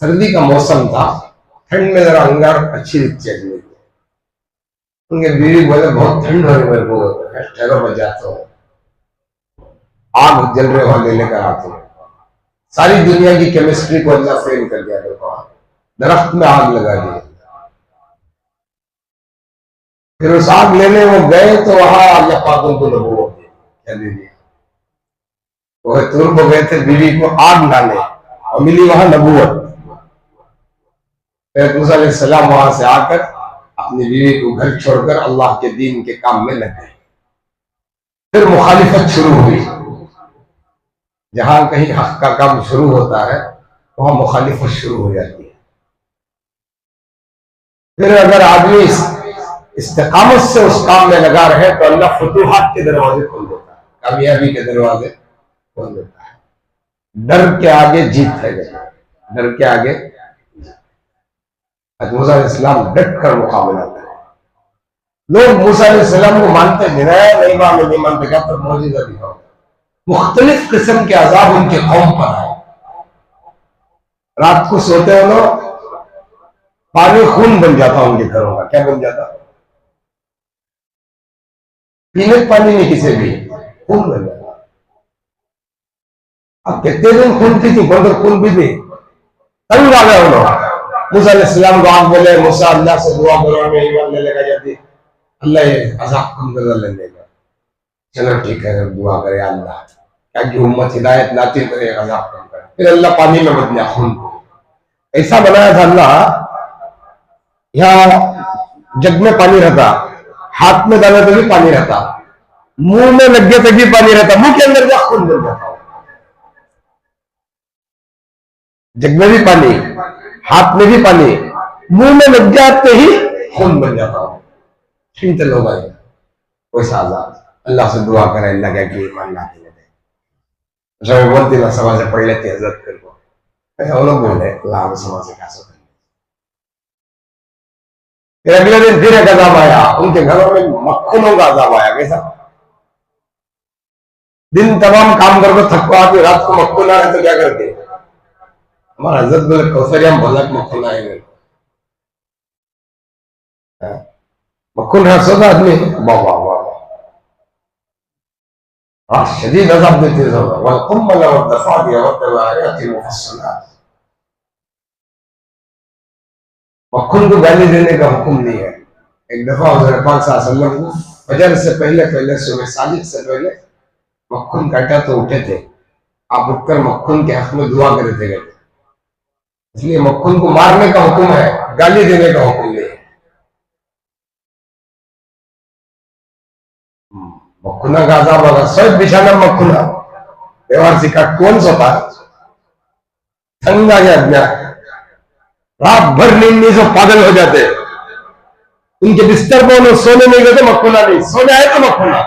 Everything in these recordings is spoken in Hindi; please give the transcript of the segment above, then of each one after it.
सर्दी का मौसम था, ठंड में जरा अंगार अच्छी चल रही थी। उनके बीवी बोले बहुत ठंड हो रही मेरे को, ठहरो मैं जाता हूँ, आग जल रहे वाले लेकर आते हैं। सारी दुनिया की केमिस्ट्री को अल्लाह फेल कर दिया। देखो दरख्त में आग लगा दी। फिर उस आग लेने वो गए तो वहां अल्लाह पाक उनको नबूवत क्या दे दिया। वो तुर को गए थे बीवी को आग डाले और मिली वहां नबूवत। मूसा अलैहिस्सलाम वहां से आकर अपनी बीवी को घर छोड़कर अल्लाह के दीन के काम में लग गए। फिर मुखालिफत शुरू हुई। जहां कहीं हक का काम शुरू होता है वहां मुखालिफत शुरू हो जाती है। फिर अगर आदमी इस्तिकामत से उस काम में लगा रहे तो अल्लाह फतूहात के दरवाजे खोल देता है, कामयाबी के दरवाजे खोल देता है। डर के आगे जीत है। डर के आगे मूसा अलैहिस्सलाम डट कर मुकाबला करें। लोग मूसा अलैहिस्सलाम को मानते नहीं मानते, क्या तो मौजूदा दिखाओ। मुख्तलिफ किस्म के अजाब उनके कौम पर आए। रात को सोते हो लोग, पानी खून बन जाता उनके घरों का। क्या बन जाता? पीने पानी नहीं, किसी भी खून बन जाता। अब कितने दिन खून पी थी, कौन तो खून पी थी, तंग आ गए लोग। मूसा अलैहिस्सलाम को आग बोले मूसा अल्लाह से दुआ करो हमें ईमान लेने का जाती, अल्लाह ये अज़ाब कम कर लेने का। चलो ठीक है, दुआ करे अल्लाह क्या कि उम्मत हिदायत लाती करे, अज़ाब कम करे। फिर अल्लाह पानी में बदला खून को। ऐसा बनाया था अल्लाह, यहाँ जग में पानी रहता, हाथ में डाले तो भी पानी रहता, मुंह में लग गया तो भी पानी रहता, मुंह के अंदर जा खून बन जाता। जग में भी पानी, हाथ में भी पानी, मुंह में लग जाते ही खून बन जाता हूं। ठीक है लोग आए वैसा आजाद। अल्लाह से दुआ करें, अल्लाह क्या कि ईमान ला के दे। बोलती ना समाज से पढ़ लेते इज्जत कर को, ऐसा वो लोग बोल रहे अल्लाह समाज से कैसे। फिर अगले दिन फिर एक अजाब आया, उनके घरों में मक्खनों का अजाब आया। कैसा? दिन तमाम काम करके थको आते, रात को मक्खन आ रहे तो क्या करते? हमारा हजरत बोले कौसरिया भलक मक्खन आएंगे, मक्खन है सोदा आदमी बाबा शदीद अजाब देते मक्खन को गाली देने का हुक्म नहीं है। एक दफा हज़रत पाक सल्लल्लाहु अलैहि वसल्लम को फजर से पहले सुबह सादिक से पहले मक्खन काटा तो उठे थे। आप उठकर मक्खन के हक में दुआ करे थे। इसलिए मक्खन को मारने का हुक्म है, गाली देने का हुक्म नहीं है। मक्खुना का अजाब होगा, सब बिछाना मक्खुना व्यवहार सिखा कौन सोता तंग आ गया, रात भर नींद नहीं सो पागल हो जाते। उनके बिस्तर पर सोने नहीं गए तो मक्खुना नहीं, सोने आए तो मक्खुना।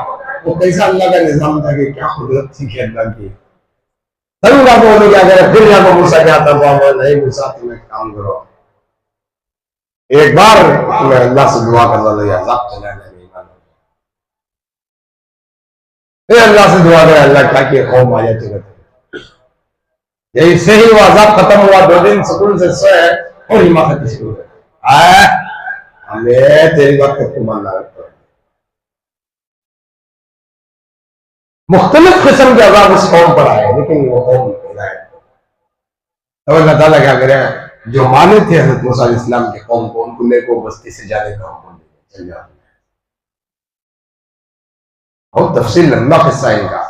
वो कैसा अल्लाह का निजाम था कि क्या खुदरत सीखी अल्लाह की। तंग आपको उन्होंने क्या करा, फिर यहाँ को मूसा क्या आता हुआ नहीं मूसा तुम्हें काम करो। एक बार मैं अल्लाह से दुआ कर रहा अजाब चला नहीं, फिर अल्लाह से दुआ करे अल्लाह क्या कि कौम आ जाए। जैसे ही वो अजाब खत्म हुआ, 2 दिन सुकून से सोए और हिमाकत शुरू है, हमें तेरी बात को मानना रखता है। मुख्तलिफ किस्म के अजाब उस कौम पर आए, लेकिन वो कौम तो अल्लाह ताला क्या करे, जो माने थे हज़रत मूसा अलैहिस्सलाम के कौम को, उनको लेको बस्ती से जाने का हुक्म दिया, चल जाओ। बहुत तफसील लंबा किस्सा है इनका।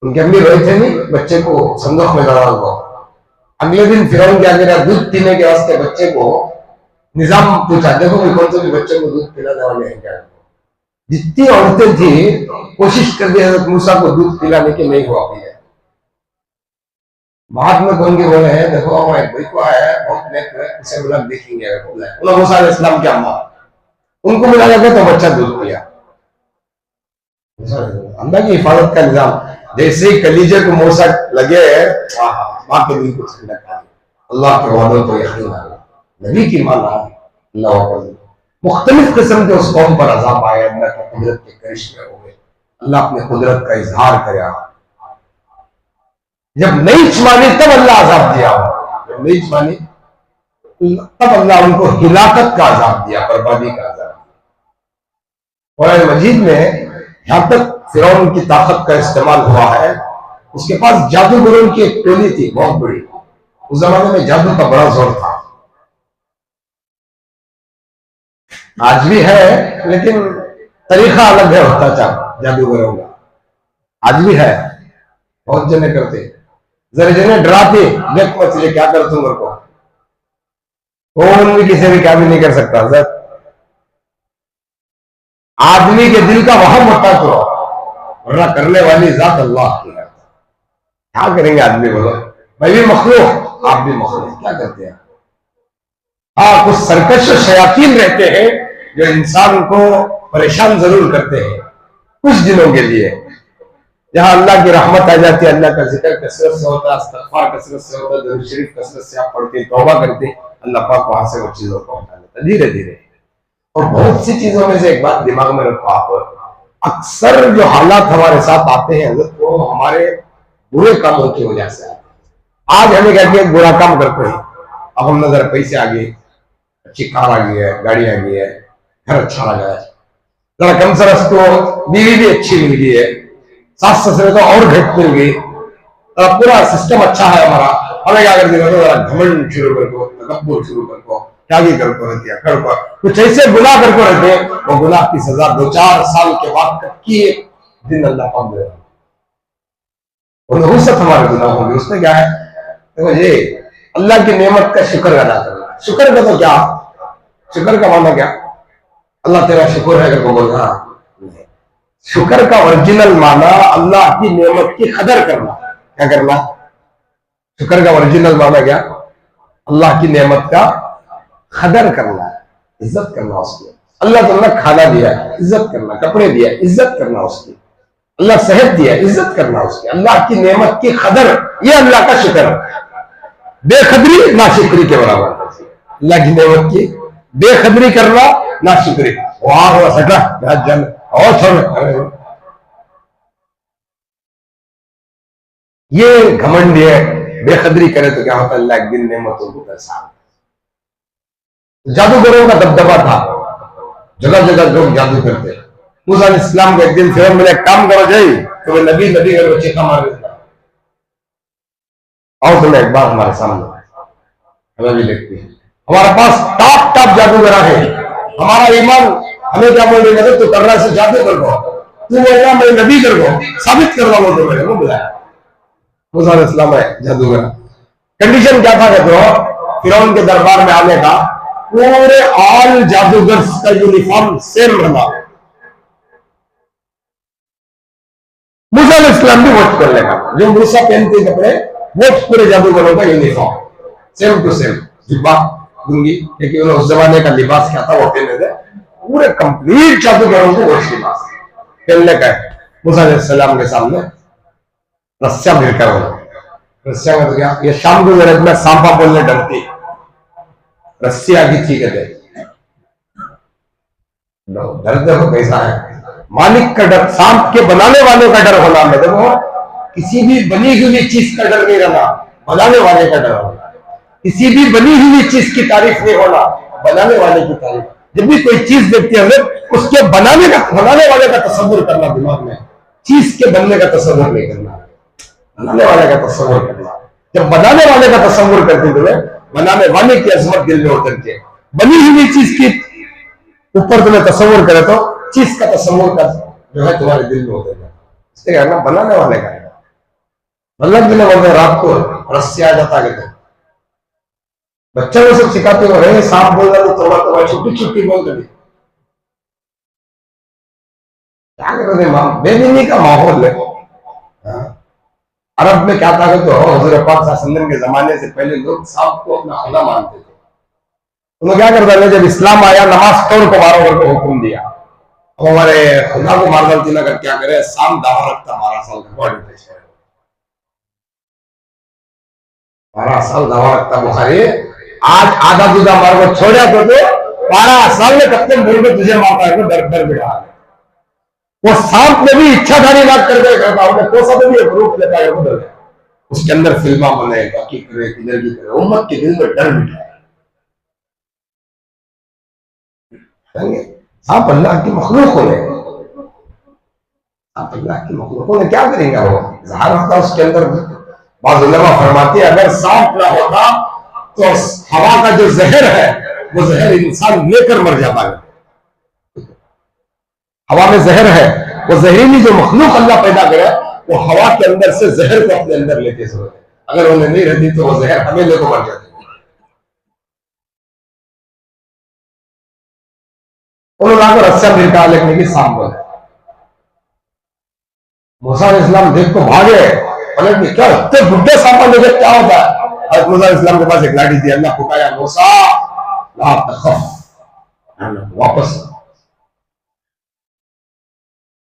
उनके अम्मी रोए थे नहीं बच्चे को संदूक में डाला हुआ। अगले दिन फिरौन क्या करा, दूध पीने के वास्ते बच्चे को निजाम पूछा, देखो कौन से भी बच्चे को दूध पिलाने वाले हैं क्या? जितनी औरतें थी कोशिश कर दी हज़रत मूसा को दूध पिलाने की, नहीं हुआ। बाद में कौन के बोले हैं, देखो हमारे भाई को आया है बहुत नेक है, उसे बोला देखेंगे। बोला मूसा अलैहिस्सलाम की अम्मा, उनको मिला जाता तो बच्चा दूध पिया। अल्लाह की हिफाजत का निजाम। जैसे ही कलीजे को मूसा लगे, माँ के दिल को ठंडक आ गई, अल्लाह के वादों को यकीन आ गया, नबी की माना अल्लाह। मुख्तलिफ किस्म के उस कौम पर अजाब आए, अल्लाह की कुदरत के करिश्मे हो गए। अल्लाह अपने कुदरत का इजहार करे। जब नहीं मानी तब अल्लाह अजाब दिया। जब नहीं मानी तब अल्लाह उनको हिलाकत का अजाब दिया, बर्बादी का अजाब। कुरान मजीद में यहां तक फिरौन की ताकत का इस्तेमाल हुआ है, उसके पास जादूगरों की एक टोली थी बहुत बड़ी। उस जमाने में जादू का बड़ा जोर था, आज भी है लेकिन तरीका अलग है होता था जादूगरों का, आज भी है। बहुत जने करते, जरा जने डराते, देख मत ये क्या कर तुम को, कौन भी किसी भी क्या भी नहीं कर सकता। सर आदमी के दिल का वहम होता तो, वरना करने वाली जात अल्लाह की है। क्या करेंगे आदमी, बोलो मैं भी मखलूक आप भी मखलूक, क्या करते हैं। हाँ कुछ सरकश शयातीन रहते हैं जो इंसान को परेशान जरूर करते हैं कुछ दिनों के लिए। जहां अल्लाह की रहमत आ जाती है, अल्लाह का जिक्र कसरत से होता है, इस्तिग़फ़ार कसरत से होता है, दुरूद शरीफ कसरत से आप पढ़ते तौबा करते, अल्लाह पाक वहां से वो चीजों को हटा लेता है धीरे धीरे। और बहुत सी चीजों में से एक बात दिमाग में रखो आप, अक्सर जो हालात हमारे साथ आते हैं वो हमारे बुरे कामों की वजह से आते हैं। आज हमें क्या किया, बुरा काम करते हैं, अब हम नजर पैसे आ गए, अच्छी कार आ गई है, गाड़ी आ गई है, घर अच्छा लगा है, जरा कम से उसको बीवी भी अच्छी मिल गई है, सास ससुर तो और भेंट मिल गई, पूरा सिस्टम अच्छा है हमारा। हमें क्या कर दिया, जरा घमंड शुरू कर दो, तकब्बुर शुरू कर दो, क्या भी करको रहती है, कर कुछ ऐसे गुनाह करको रहते, वो गुनाह की सजा 2-4 साल के बाद की दिन अल्लाह पाक दे। नहुसत हमारे गुनाह होंगे, उसमें क्या है, देखो ये अल्लाह की नेमत का शुक्र अदा करना। शुक्र का तो क्या, शुक्र का माना क्या, अल्लाह तेरा शुक्र है करके बोलना। शुक्र का ओरिजिनल माना अल्लाह की नेमत की कदर करना। क्या करना, शुक्र का ओरिजिनल माना क्या, अल्लाह की नेमत का कदर करना, इज्जत करना उसकी। अल्लाह तुमने खाना दिया, इज्जत करना, कपड़े दिया, इज्जत करना उसकी, अल्लाह सेहत दिया, इज्जत करना उसकी, अल्लाह की नेमत की कदर, ये अल्लाह का शुक्र। बेखदरी नाशुक्री के बराबर, अल्लाह की नेमत की बेखदरी करना नाशुक्री। वाह सटा जन और छोड़, ये घमंड है, बेखदरी करे तो क्या होता है, अल्लाह एक दिन नेमतों को पैसा। जादूगरों का दबदबा था, जगह जगह लोग जादू करते। मूसा अलैहिस्सलाम को एक दिन फिरौन बोले काम करो जाए, तो वे नबी नबी कर बच्चे का मार देता। और तुम्हें एक बार हमारे सामने हमें भी देखती है, हमारे पास टॉप टॉप जादूगर है, हमारा ईमान हमें क्या बोल रहे हैं, तो कर रहा है जादू कर दो, तू बोल रहा मैं नबी कर दो, साबित कर रहा हूं तो मैंने वो बुलाया। मूसा अलैहिस्सलाम है जादूगर। कंडीशन क्या था कहते, फिरौन के दरबार में आने का, पूरे ऑल जादूगर का यूनिफॉर्म सेम बना। मूसा अलैहिस्सलाम भी वोट कर लेगा, जो मूसा पहनते कपड़े वो पूरे जादूगरों का यूनिफॉर्म सेम टू सेम, जुब्बा लुंगी, क्योंकि उस जमाने का लिबास क्या था वो पहने थे, पूरे कंप्लीट जादूगरों को वो लिबास पहनने का है। मूसा अलैहिस्सलाम के सामने रस्सियां भिड़कर हो, रस्सियां में तो क्या, ये शाम को जरूरत में सांपा बोलने डरती, रस्सी आगे थी कहते, डर देखो कैसा है, मालिक का डर, सांप के बनाने वाले का डर होना है। देखो किसी भी बनी हुई चीज का डर नहीं रहना, बनाने वाले का डर होना। किसी भी बनी हुई चीज की तारीफ नहीं होना, बनाने वाले की तारीफ। जब भी कोई चीज देखते हैं उसके बनाने वाले का तस्वीर करना दिमाग में, चीज के बनने का तस्वीर नहीं करना, बनाने वाले का तस्वीर करना। जब बनाने वाले का तस्वीर करते हुए बनाने वाले की अजमत दिल में उतरती है, बनी हुई चीज की ऊपर तुम्हें तस्वीर करे तो चीज का तस्वीर का जो है तुम्हारे दिल में उतर जाता, इसलिए कहना बनाने वाले का है। मतलब दिन बोलते रात को रस्सी आ जाता है, तो बच्चों को सब सिखाते हो, रहे सांप बोल रहा तो थोड़ा छुट्टी छुट्टी बोल कर, क्या करते बेदीनी का माहौल है। अरब में क्या था तो हुजूर पाक सल्लल्लाहु अलैहि वसल्लम के जमाने से पहले लोग सांप को अपना खुदा मानते थे। उन्होंने क्या करता है, जब इस्लाम आया नमाज तोड़ को मारो करके हुक्म दिया, अब हमारे खुदा को मार डालती ना कर क्या करे, सांप दावा रखता 12 साल का, 12 साल दावा रखता बुखारी। आज आधा दूधा मार को छोड़ा तो 12 साल में कब तक मुंह में तुझे मारता है, डर डर बिठा। वो सांप में भी इच्छाधारी बात करके करता, उन्हें कोसा तो भी एक रूप लेता है, उसके अंदर फिल्मा बने, बाकी करे, किधर की करे, उम्मत के दिल में डर बिठाए। आप अल्लाह की मखलूक ने, आप अल्लाह की मखलूकों ने क्या करेंगे? वो ज़ाहिर होता उसके अंदर। बाज़ उलमा फरमाते हैं अगर सांप ना होता तो हवा का जो जहर है वो जहर इंसान लेकर मर जाता है। हवा में जहर है, वो जहरीली जो मखलूक अल्लाह पैदा करे वो हवा के अंदर से जहर को अपने अंदर लेके सोते, अगर उन्हें नहीं रहती तो वो जहर हमें लेकर मर जाते। उन्होंने आकर रस्सा मिलता लिखने की सांप बोले। मूसा इस्लाम देख को भागे, बोले क्या इतने बुढ़े सांप लेके क्या होता है? और मूसा इस्लाम के पास एक लाठी थी, अल्लाह पुकारा मूसा ला तखफ, वापस।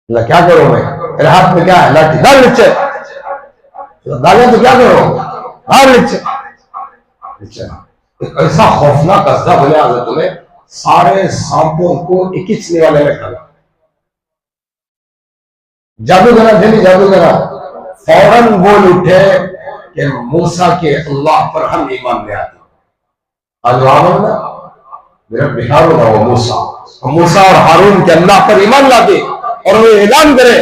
अल्लाह क्या करो मैं, मेरे हाथ में क्या है? लाठी। डाल नीचे। डाले तो क्या करो? डाल नीचे। ऐसा खौफनाक कसदा बोले आज तुम्हें सारे सांपों को एक ही छीने वाले में खाना। जादूगरा दिल्ली जादूगरा फौरन बोल उठे कि मूसा के अल्लाह पर हम ईमान ले आते। मेरा बिहार होगा वो मूसा और हारून के अल्लाह पर ईमान लाते और वो ऐलान करे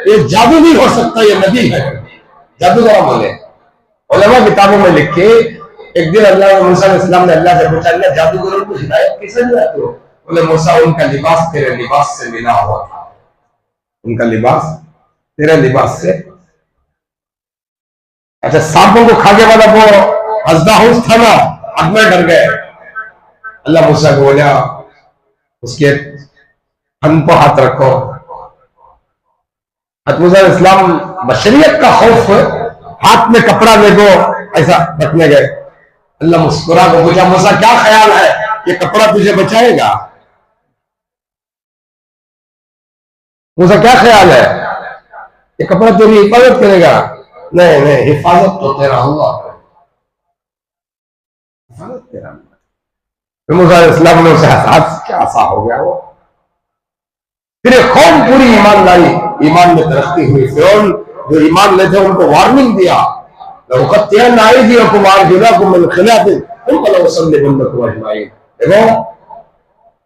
ये जादू नहीं हो सकता, ये नबी है। जादूगरा बोले। उलमा किताबों में लिखे एक दिन अल्लाह मूसा इस्लाम ने अल्लाह से पूछा, अल्लाह जादूगरों को हिदायत कैसे दिया? तो बोले मूसा उनका लिबास तेरे लिबास से मिला हुआ था, उनका लिबास तेरे लिबास से। अच्छा, सांपों को खाने वाला वो अज़दाहुस था ना, अब में डर गए। अल्लाह मूसा को बोला उसके फन पर हाथ रखो। मूसा इस्लाम बशरियत का खौफ, हाथ में कपड़ा ले दो ऐसा रखने गए। अल्लाह मुस्कुरा को पूछा मूसा क्या ख्याल है, ये कपड़ा तुझे बचाएगा? मूसा क्या ख्याल है, ये कपड़ा तेरी हिफाजत करेगा? नहीं नहीं, हिफाजत तो तेरा हुआ, हिफाजत तेरा हुआ। मूसा इस्लाम ने उसे हाथ क्या सा हो गया वो। फिर कौम पूरी ईमान लाई, ईमान में तरक्की हुई। फिर जो ईमान लेते उनको वार्निंग दिया, देखो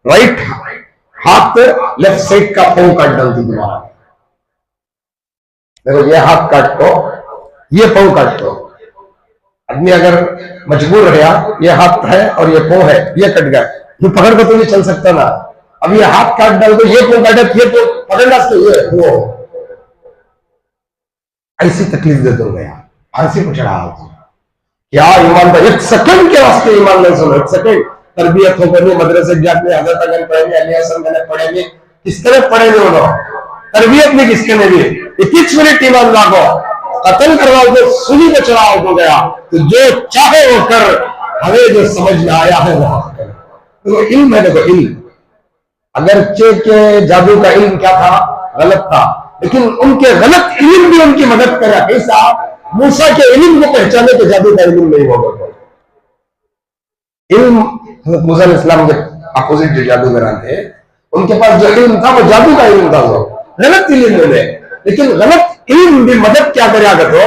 राइट हाथ लेफ्ट साइड का पांव काट डालती तुम्हारा। देखो ये हाथ काट दो, ये पांव काट दो। आदमी अगर मजबूर रहा, ये हाथ है और ये पांव है, ये कट गया, ये पकड़ कर तो नहीं चल सकता ना। अब ये हाथ काट डाल दो, ये पांव काटे, ये पांव पकड़ना चाहिए, वो ऐसी तकलीफ दे दोगे यार, फांसी पर चढ़ा हो क्या? ईमान का एक सेकंड के वास्ते ईमान नहीं सुनो, एक सेकंड तरबियत हो गई, मदरसे जाके हजरत अगन पढ़ेंगे, अली हसन मैंने पढ़ेंगे, किस तरह पढ़ेंगे वो लोग? तरबियत नहीं किसके ने भी 21 मिनट ईमान लागो, कत्ल करवाओ तो सुनी को चढ़ाओ हो गया, तो जो चाहे वो कर, हमें जो समझ में आया है वो कर। तो इल्म है, देखो इल्म, अगरचे के जादू का इल्म क्या था? गलत था, लेकिन उनके गलत इल्म भी उनकी मदद करा। कैसा? मूसा के इल्म को पहचाने के जादू का इल्म नहीं होगा। इल्म मूसा इस्लाम के अपोजिट जो जादूगर थे, उनके पास जो इल्म था वो जादू का इल्म था, वो गलत इल्म मिले। लेकिन गलत इल्म भी मदद क्या करा तो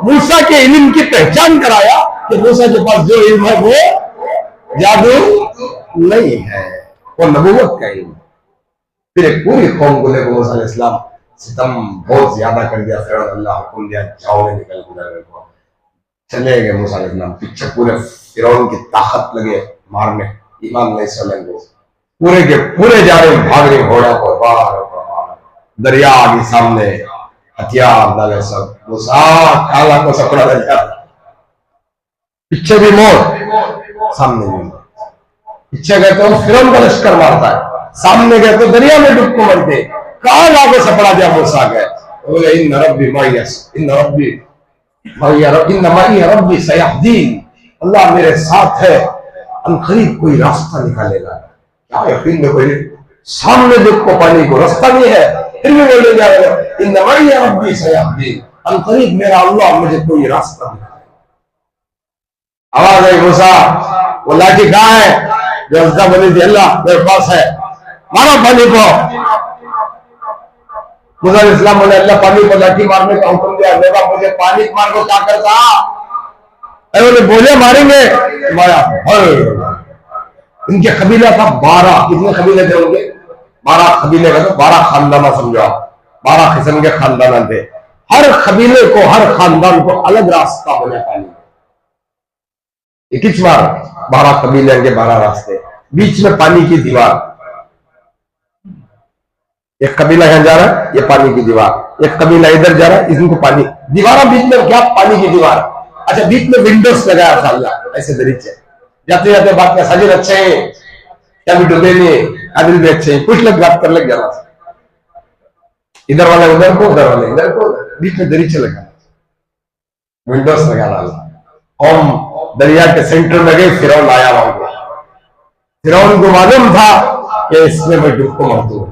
मूसा के इल्म की पहचान कराया कि मूसा के पास जो इल्म है वो जादू नहीं है, वो नबूवत का इल्म। फिर एक पूरी कौम को लेकर मूसा इस्लाम सितम बहुत ज्यादा कर दिया। फिर अल्लाह हुक्म दिया जाओ निकल गुजर को चले गए मूसा इस्लाम। पीछे पूरे फिरौन की ताकत लगे मारने, ईमान नहीं चलेंगे, पूरे के पूरे जा रहे भाग रहे घोड़ा पर, बार दरिया आगे सामने, हथियार डाले सब, मूसा काला को सपड़ा दरिया, पीछे भी मोर, सामने भी मोर। पीछे गए तो फिरौन का लश्कर मारता है, सामने गए तो दरिया में डूब को मरते। काला को सपड़ा दिया मूसा गए, बोले इन रब्बी मायस, इन रब्बी रब्बी सयहदीन, अल्लाह मेरे साथ है, अनकरीब कोई रास्ता निकालेगा। क्या यकीन में कोई सामने देखो पानी को रास्ता नहीं है, फिर भी बोले जा रहे इन रब्बी सयहदीन, अनकरीब मेरा अल्लाह मुझे कोई रास्ता निकालेगा। आवाज आई मूसा, वो लाठी कहाँ है जो रास्ता बनी थी? अल्लाह मेरे पास है, मारो पानी को। मूसा अलैहिस्सलाम बोले अल्लाह पानी को लाठी मारने का हुक्म दिया, देखा मुझे पानी मार को क्या करता, अरे बोले बोले मारेंगे मारा इनके कबीला था 12, कितने कबीले थे उनके, 12 कबीले का, तो 12 खानदाना समझो, 12 किस्म के खानदान थे। हर कबीले को, हर खानदान को अलग रास्ता बना पानी, एक ही बार 12 कबीले के 12 रास्ते, बीच में पानी की दीवार, एक कबीला यहां जा रहा है, ये पानी की दीवार, एक कबीला इधर जा रहा है, इसको पानी दीवार, बीच में क्या, पानी की दीवार। अच्छा, बीच में विंडोज लगाया था अल्लाह, ऐसे दरीचे, जाते जाते बात में साजिद अच्छे हैं, क्या भी डूबे नहीं, आदिल भी अच्छे हैं, कुछ लोग बात कर लग जाना, इधर वाले उधर को, उधर वाले इधर को, बीच में दरीचे लगाना, विंडोज लगाना अल्लाह। हम दरिया के सेंटर में गए, फिरौन आया वहां को, फिरौन को मालूम था कि इसमें मैं डुबको मर दूं,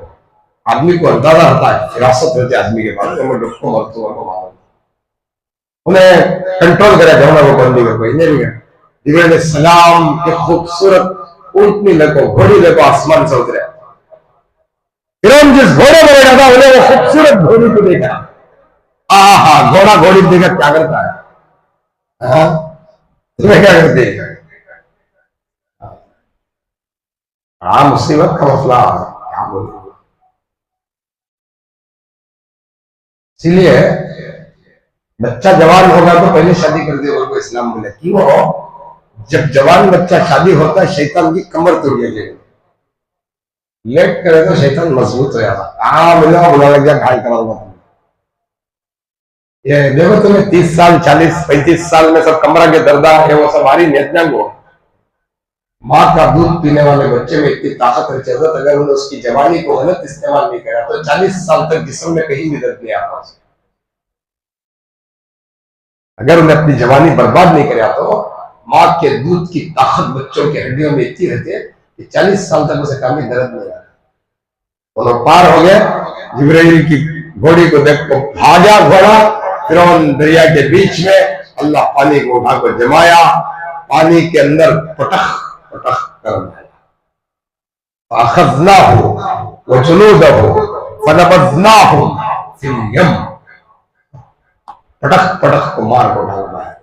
आदमी को अंदाजा होता है, फिरासत होती है आदमी के पास, तो मैं डुबको मर दूंगा को मालूम, उन्हें कंट्रोल करा जाना वो बंदी को, कोई नहीं गया। जिब्रील सलाम के खूबसूरत ऊंटनी लेको, घोड़ी लेको आसमान से उतरे, फिरौन जिस घोड़े में बैठा था उन्हें वो खूबसूरत घोड़ी को देखा, आहा, घोड़ा घोड़ी देखा क्या करता है, हाँ तुम्हें क्या करते हैं, हाँ मुसीबत का मसला, क्या बोले। इसीलिए बच्चा जवान होगा तो पहले शादी कर दिया, को इस्लाम बोले क्यों, जब जवान बच्चा शादी होता है शैतान की कमर तोड़ जाएगी, लेट करे तो शैतान मजबूत हो जाता, हाँ बोला बुला लग गया, घायल कराऊंगा तुम्हें, ये देखो तुम्हें 30 साल 40 35 साल में सब कमरा के दर्दा है, वो सब हारी नेतना को, माँ का दूध पीने वाले बच्चे में इतनी ताकत है, जरूरत अगर उन्होंने उसकी जवानी को गलत इस्तेमाल नहीं करा तो 40 साल तक जिस्म में कहीं भी दर्द नहीं आता, अगर उन्हें अपनी जवानी बर्बाद नहीं करा तो माँ के दूध की ताकत बच्चों के हड्डियों में इतनी रहती है कि 40 साल तक उसे काफी दर्द नहीं आता। दोनों पार हो गए, जिब्राइल की घोड़ी को देख को भागा घोड़ा, फिरौन दरिया के बीच में, अल्लाह पानी को उठा कर जमाया, पानी के अंदर पटख पटख कर अखज़नाहु व जुनूदहु फनबज़नाहु फिल यम, पटख पटख को मार को डालना है,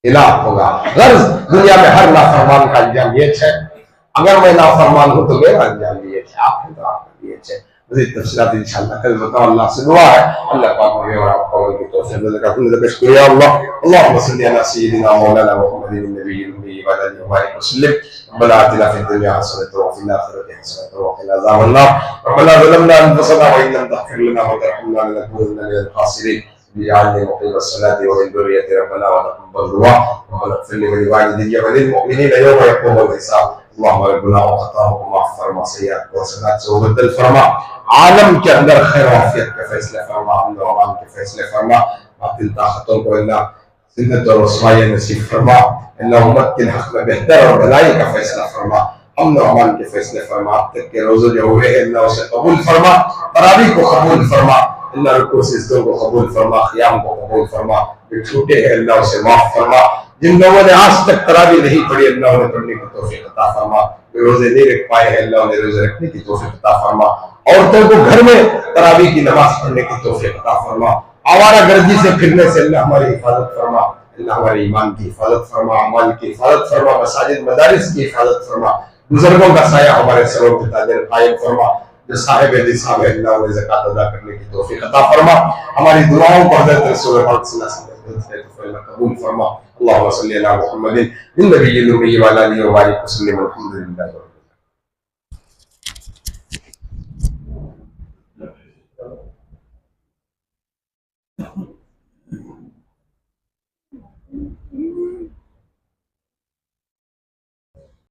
इलाह होगा। गर्ज दुनिया में हर नाफरमान का अंजाम ये है, अगर मैं नाफरमान हूं तो मेरा अंजाम ये है, आप हैं तो आपका ये है। मज़ीद तफसीलात इंशाअल्लाह कल बताओ। अल्लाह से दुआ है अल्लाह पाक मुझे और आपको की तौफीक दे। का शुक्रिया अल्लाह, अल्लाहुम्मा सल्ली अला सय्यिदिना मौलाना मुहम्मदिन नबिय्यिल उम्मी व अला आलिहि वसल्लम। रब्बना आतिना फिद दुनिया हसनतन व फिल आखिरति हसनतन व क़िना अज़ाबन नार। रब्बना ज़लमना अनफुसना व इन लम तग़फिर लना व तरहमना लनकूनन्ना मिनल ख़ासिरीन। बिजअलनी मुक़ीम अस्सलाति व मिन ज़ुर्रिय्यति रब्बना व तक़ब्बल दुआ। रब्बना इग़फिर ली व लिवालिदैया व लिलमुमिनीना यौमा यक़ूमुल हिसाब। अल्लाहुम्मा रब्बना व ख़ताअहुम माफ़ फरमा, सय्यिअत व हसनात से मुबद्दल फरमा, आलम के अंदर खैर आफियत के फैसले फरमा, अमन और अमान के फैसले फरमा, बातिल ताकतों को अल्लाह जिल्लत और रुसवाई नसीब फरमा, अल्लाह उम्मत के हक में बेहतर और भलाई का फैसला फरमा, अमन और अमान के फैसले फरमा। अब तक के रोजे जो हुए हैं अल्लाह उसे कबूल फरमा, तरावी को कबूल फरमा, अल्लाह रुकू सिजदों को कबूल फरमा, क़ियाम को कबूल फरमा, जो छूटे हैं अल्लाह उसे माफ फरमा। जिन लोगों ने आज तक तरावी नहीं पढ़ी अल्लाह उन्हें पढ़ने की तौफीक अता फरमा, जो रोजे नहीं रख पाए हैं अल्लाह उन्हें रोजे रखने की तौफीक अता फरमा। औरतों को घर में तरावी की नमाज पढ़ने की तौफीक अता फरमा, आवारा गर्दी से फिरने से अल्लाह हमारी हिफाजत फरमा, अल्लाह हमारे ईमान की हिफाजत फरमा, अमाल की हिफाजत फरमा, मसाजिद मदारिस की हिफाजत फरमा, बुजुर्गों का साया हमारे सरों पे ताजर कायम फरमा, जो साहिब निसाब है अल्लाह उन्हें ज़कात अदा करने की तौफीक अता फरमा, हमारी दुआओं को हज़रत रसूल पाक सल्लल्लाहु अलैहि वसल्लम कबूल फरमा। अल्लाहुम्मा सल्ली अला मुहम्मदिन नबिय्यिल उम्मी व अला आलिहि व सल्लम। अल्हम्दुलिल्लाह।